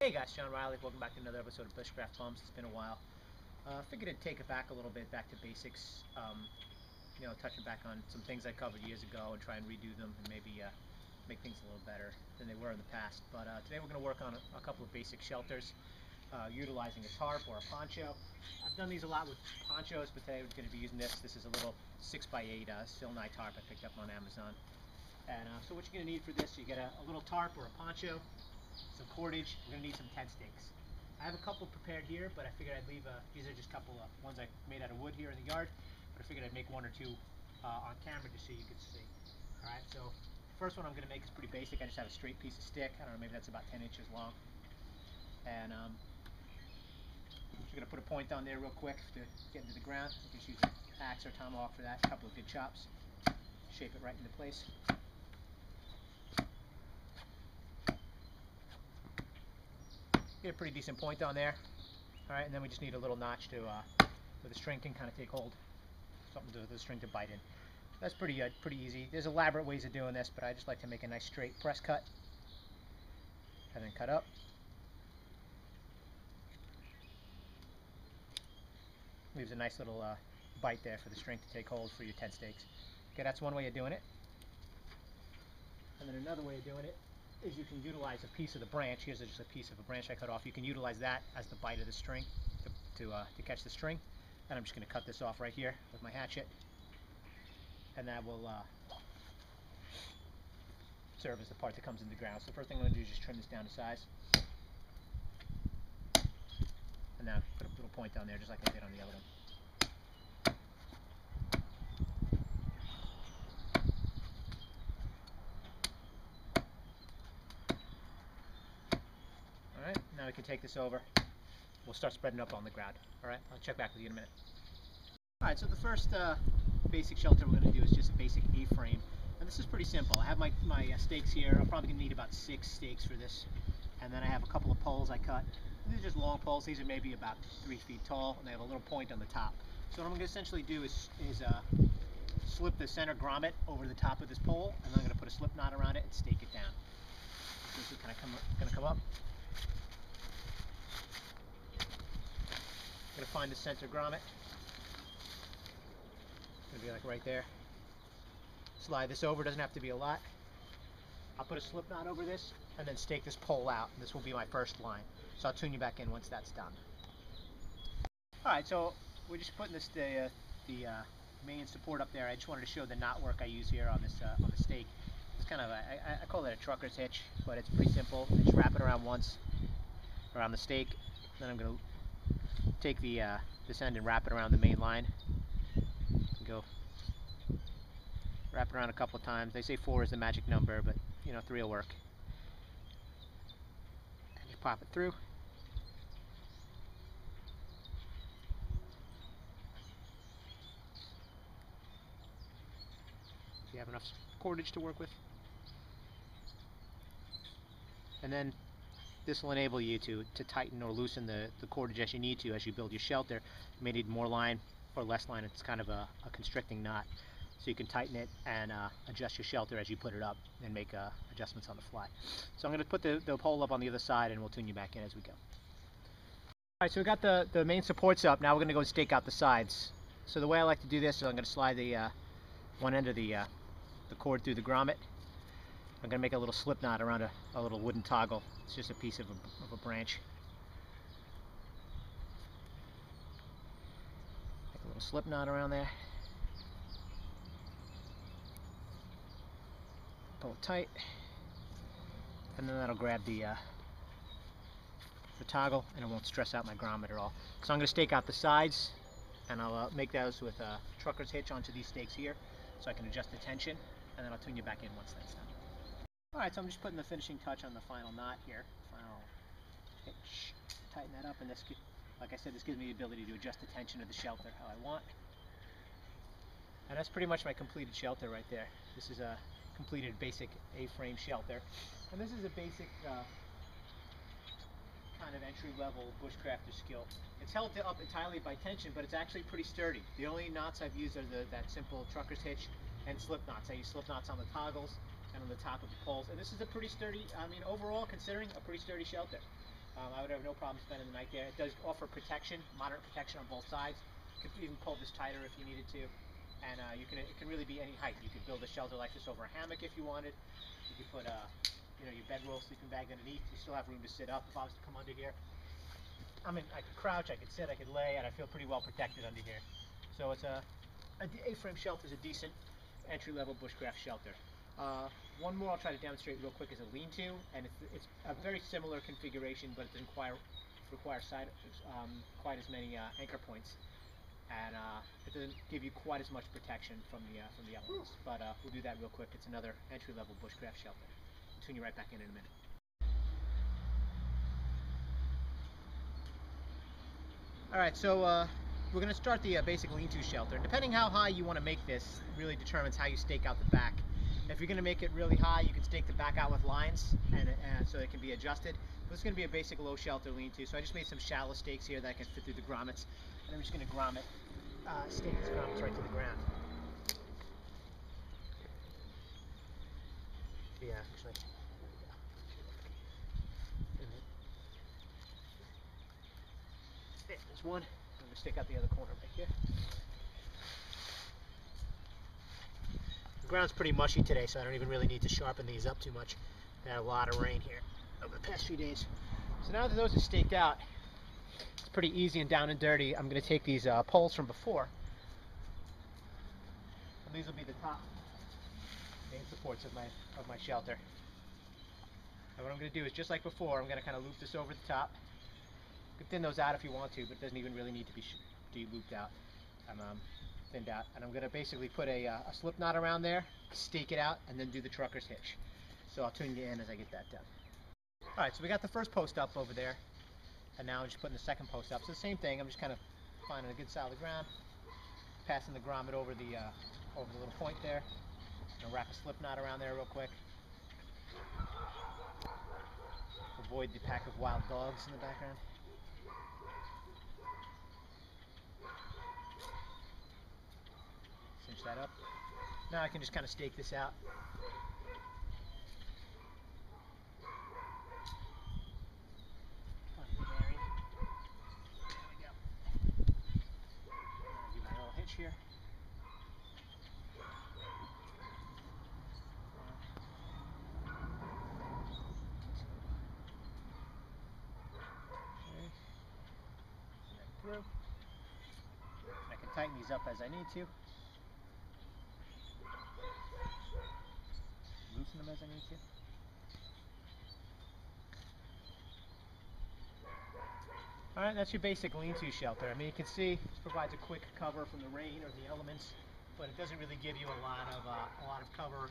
Hey guys, John Riley. Welcome back to another episode of Bushcraft Bumps. It's been a while. Figured I'd take it back a little bit, back to basics. Touching back on some things I covered years ago and try and redo them and maybe make things a little better than they were in the past. But today we're going to work on a couple of basic shelters, utilizing a tarp or a poncho. I've done these a lot with ponchos, but today we're going to be using this. This is a little 6x8 Silnai tarp I picked up on Amazon. And so what you're going to need for this, you get a little tarp or a poncho, some cordage. We're going to need some tent stakes. I have a couple prepared here, but I figured I'd leave these are just a couple of ones I made out of wood here in the yard, but I figured I'd make one or two on camera just so you could see. Alright, so the first one I'm going to make is pretty basic. I just have a straight piece of stick. I don't know, maybe that's about 10 inches long. And I'm just going to put a point on there real quick to get into the ground. You can use an axe or tomahawk for that. A couple of good chops. Shape it right into place. Get a pretty decent point on there. Alright, and then we just need a little notch to where the string can kind of take hold. Something to the string to bite in. That's pretty easy. There's elaborate ways of doing this, but I just like to make a nice straight press cut. And then cut up. Leaves a nice little bite there for the string to take hold for your tent stakes. Okay, that's one way of doing it. And then another way of doing it is you can utilize a piece of the branch. Here's just a piece of a branch I cut off. You can utilize that as the bite of the string to catch the string. And I'm just going to cut this off right here with my hatchet. And that will serve as the part that comes in the ground. So the first thing I'm going to do is just trim this down to size. And now put a little point down there just like I did on the other one. Alright, now we can take this over. We'll start spreading up on the ground. Alright, I'll check back with you in a minute. Alright, so the first basic shelter we're going to do is just a basic A-frame. And this is pretty simple. I have my stakes here. I'm probably going to need about 6 stakes for this. And then I have a couple of poles I cut. These are just long poles. These are maybe about 3 feet tall, and they have a little point on the top. So what I'm going to essentially do is slip the center grommet over the top of this pole, and then I'm going to put a slip knot around it and stake it down. This is kind of going to come up. I'm going to find the center grommet. It's going to be like right there. Slide this over, doesn't have to be a lot. I'll put a slip knot over this and then stake this pole out. This will be my first line. So I'll tune you back in once that's done. Alright, so we're just putting this the main support up there. I just wanted to show the knot work I use here on this on the stake. It's kind of I call it a trucker's hitch, but it's pretty simple. I just wrap it around once around the stake. Then I'm going to take this end and wrap it around the main line. Go wrap it around a couple of times. They say 4 is the magic number, but 3 will work. And you pop it through. You have enough cordage to work with. And then this will enable you to tighten or loosen the cordage as you need to as you build your shelter. You may need more line or less line. It's kind of a constricting knot. So you can tighten it and adjust your shelter as you put it up and make adjustments on the fly. So I'm going to put the pole up on the other side and we'll tune you back in as we go. Alright, so we got the main supports up. Now we're going to go and stake out the sides. So the way I like to do this is I'm going to slide the one end of the cord through the grommet. I'm going to make a little slip knot around a little wooden toggle. It's just a piece of a branch. Make a little slip knot around there. Pull it tight, and then that'll grab the toggle, and it won't stress out my grommet at all. So I'm going to stake out the sides, and I'll make those with a trucker's hitch onto these stakes here, so I can adjust the tension, and then I'll tune you back in once that's done. Alright, so I'm just putting the finishing touch on the final knot here, final hitch. Tighten that up, and this, like I said, this gives me the ability to adjust the tension of the shelter how I want. And that's pretty much my completed shelter right there. This is a completed basic A-frame shelter. And this is a basic kind of entry-level bushcrafter skill. It's held up entirely by tension, but it's actually pretty sturdy. The only knots I've used are that simple trucker's hitch and slip knots. I use slip knots on the toggles and on the top of the poles. And this is a pretty sturdy, I mean, overall, considering a pretty sturdy shelter. I would have no problem spending the night there. It does offer protection, moderate protection on both sides. You could even pull this tighter if you needed to. And it can really be any height. You could build a shelter like this over a hammock if you wanted. You could put your bedroll, sleeping bag underneath. You still have room to sit up if I was to come under here. I could crouch, I could sit, I could lay, and I feel pretty well protected under here. So it's a A-frame shelter is a decent entry-level bushcraft shelter. One more I'll try to demonstrate real quick is a lean-to, and it's a very similar configuration, but it doesn't require quite as many anchor points, and it doesn't give you quite as much protection from the elements. But we'll do that real quick. It's another entry-level bushcraft shelter. I'll tune you right back in a minute. Alright, so we're going to start the basic lean-to shelter. Depending how high you want to make this really determines how you stake out the back. If you're going to make it really high, you can stake the back out with lines and so it can be adjusted. This is going to be a basic low shelter lean-to, so I just made some shallow stakes here that I can fit through the grommets. And I'm just going to stake these grommets right to the ground. Yeah, actually. There's one. I'm going to stick out the other corner right here. The ground's pretty mushy today, so I don't even really need to sharpen these up too much. We had a lot of rain here over the past few days. So now that those are staked out, it's pretty easy and down and dirty. I'm going to take these poles from before, and these will be the top main supports of my shelter. And what I'm going to do is, just like before, I'm going to kind of loop this over the top. You can thin those out if you want to, but it doesn't even really need to be looped out. Thinned out, and I'm going to basically put a slip knot around there, stake it out, and then do the trucker's hitch. So I'll tune you in as I get that done. Alright, so we got the first post up over there, and now I'm just putting the second post up. So the same thing, I'm just kind of finding a good solid ground, passing the grommet over the little point there. I'm going to wrap a slip knot around there real quick. Avoid the pack of wild dogs in the background. Cinch that up. Now I can just kind of stake this out. Here. Through. I can tighten these up as I need to. Loosen them as I need to. Alright, that's your basic lean-to shelter. I mean, you can see this provides a quick cover from the rain or the elements, but it doesn't really give you a lot of cover,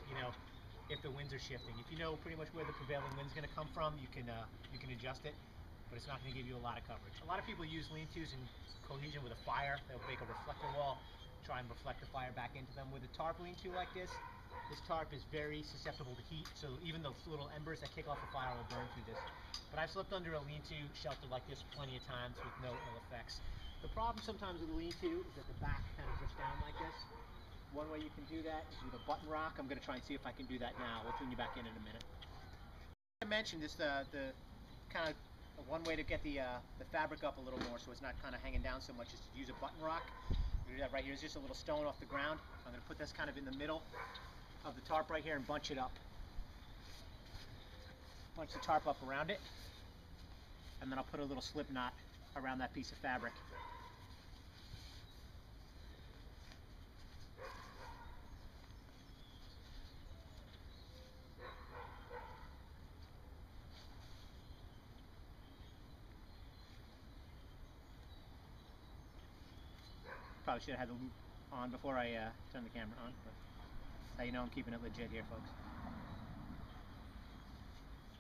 if the winds are shifting. If you know pretty much where the prevailing wind's going to come from, you can adjust it, but it's not going to give you a lot of coverage. A lot of people use lean-tos in cohesion with a fire. They'll make a reflector wall, try and reflect the fire back into them. With a tarp lean-to like this tarp is very susceptible to heat, so even those little embers that kick off the fire will burn through this. But I've slept under a lean-to shelter like this plenty of times with no ill effects. The problem sometimes with a lean-to is that the back kind of drifts down like this. One way you can do that is with a button rock. I'm going to try and see if I can do that now. We'll tune you back in a minute. I mentioned this, the kind of one way to get the fabric up a little more so it's not kind of hanging down so much is to use a button rock. I'm going to do that right here. It's just a little stone off the ground. I'm going to put this kind of in the middle of the tarp right here and bunch it up. Bunch the tarp up around it, and then I'll put a little slip knot around that piece of fabric. Probably should have had the loop on before I turned the camera on, but that's how you know I'm keeping it legit here, folks.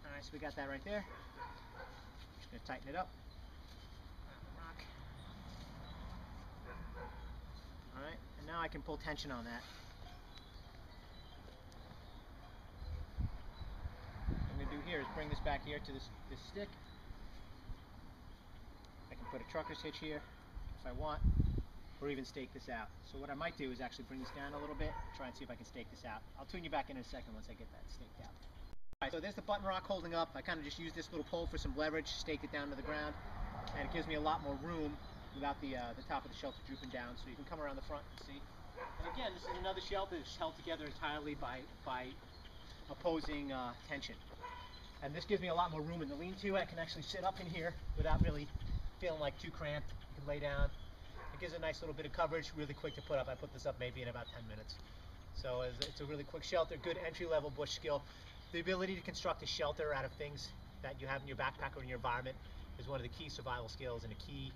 Alright, so we got that right there. Just going to tighten it up. Rock. Alright, and now I can pull tension on that. What I'm going to do here is bring this back here to this stick. I can put a trucker's hitch here if I want, or even stake this out. So what I might do is actually bring this down a little bit, try and see if I can stake this out. I'll tune you back in a second once I get that staked out. So there's the button rock holding up. I kind of just use this little pole for some leverage, staked it down to the ground, and it gives me a lot more room without the top of the shelter drooping down. So you can come around the front and see. And again, this is another shelter that's held together entirely by opposing tension. And this gives me a lot more room in the lean-to. I can actually sit up in here without really feeling like too cramped. You can lay down. It gives a nice little bit of coverage, really quick to put up. I put this up maybe in about 10 minutes. So it's a really quick shelter, good entry-level bush skill. The ability to construct a shelter out of things that you have in your backpack or in your environment is one of the key survival skills and a key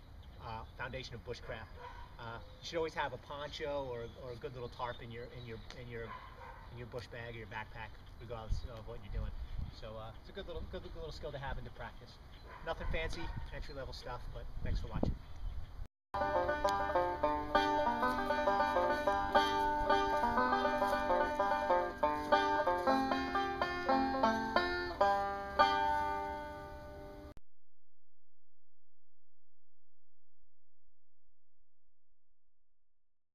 foundation of bushcraft. You should always have a poncho or a good little tarp in your bush bag or your backpack, regardless of what you're doing. So it's a good little skill to have and to practice. Nothing fancy, entry-level stuff, but thanks for watching.